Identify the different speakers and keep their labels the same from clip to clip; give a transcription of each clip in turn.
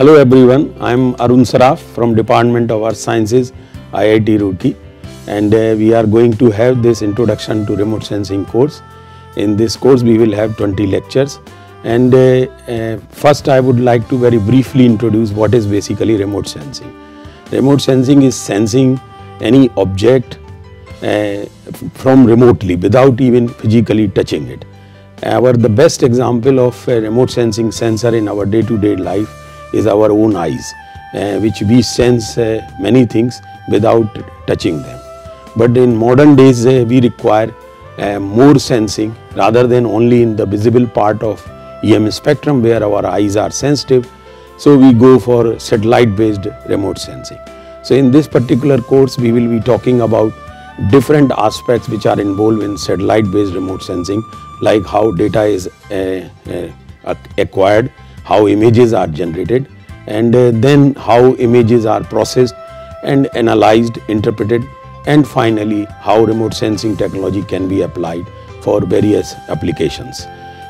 Speaker 1: Hello everyone, I am Arun Saraf from Department of Earth Sciences, IIT Roorkee, and we are going to have this Introduction to Remote Sensing course. In this course we will have 20 lectures, and first I would like to very briefly introduce what is basically remote sensing. Remote sensing is sensing any object from remotely without even physically touching it. The best example of a remote sensing sensor in our day-to-day life is our own eyes, which we sense many things without touching them. But in modern days we require more sensing rather than only in the visible part of EM spectrum where our eyes are sensitive. So we go for satellite based remote sensing. So in this particular course we will be talking about different aspects which are involved in satellite based remote sensing, like how data is acquired, how images are generated, and then how images are processed and analyzed, interpreted, and finally how remote sensing technology can be applied for various applications.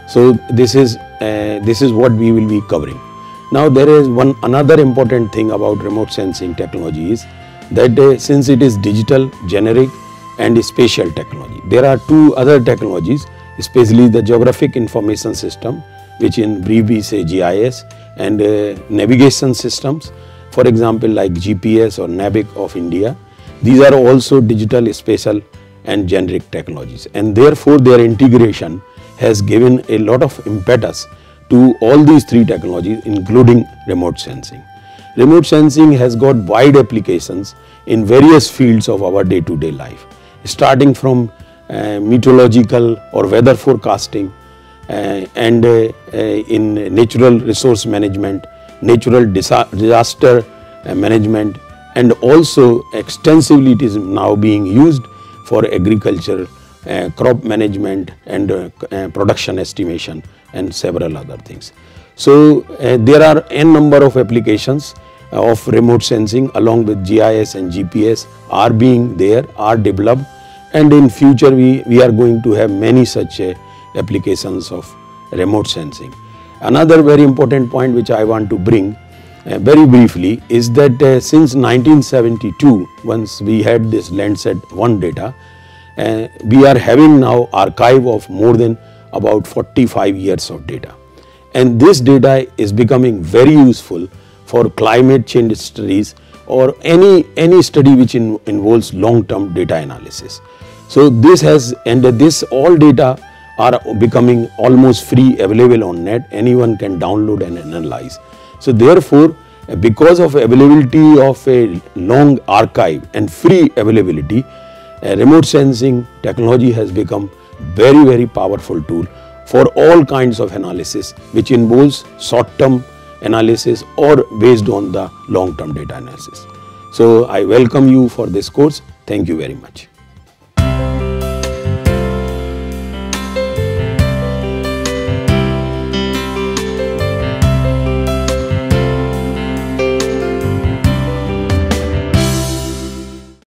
Speaker 1: So this is what we will be covering. Now there is another important thing about remote sensing technology is that since it is digital, generic and spatial technology, there are two other technologies, especially the geographic information system, which in brief we say GIS, and navigation systems, for example like GPS or NAVIC of India. These are also digital, spatial and generic technologies, and therefore their integration has given a lot of impetus to all these three technologies, including remote sensing. Remote sensing has got wide applications in various fields of our day-to-day life, starting from meteorological or weather forecasting, and in natural resource management, natural disaster management, and also extensively it is now being used for agriculture, crop management and production estimation and several other things. So there are n number of applications of remote sensing along with GIS and GPS are developed, and in future we are going to have many such applications of remote sensing. Another very important point which I want to bring very briefly is that since 1972, once we had this Landsat 1 data, we are having now archive of more than about 45 years of data, and this data is becoming very useful for climate change studies or any study which involves long-term data analysis. So this all data are becoming almost free, available on net. Anyone can download and analyze. So therefore, because of availability of a long archive and free availability, remote sensing technology has become very powerful tool for all kinds of analysis which involves short-term analysis or based on the long-term data analysis. So I welcome you for this course. Thank you very much.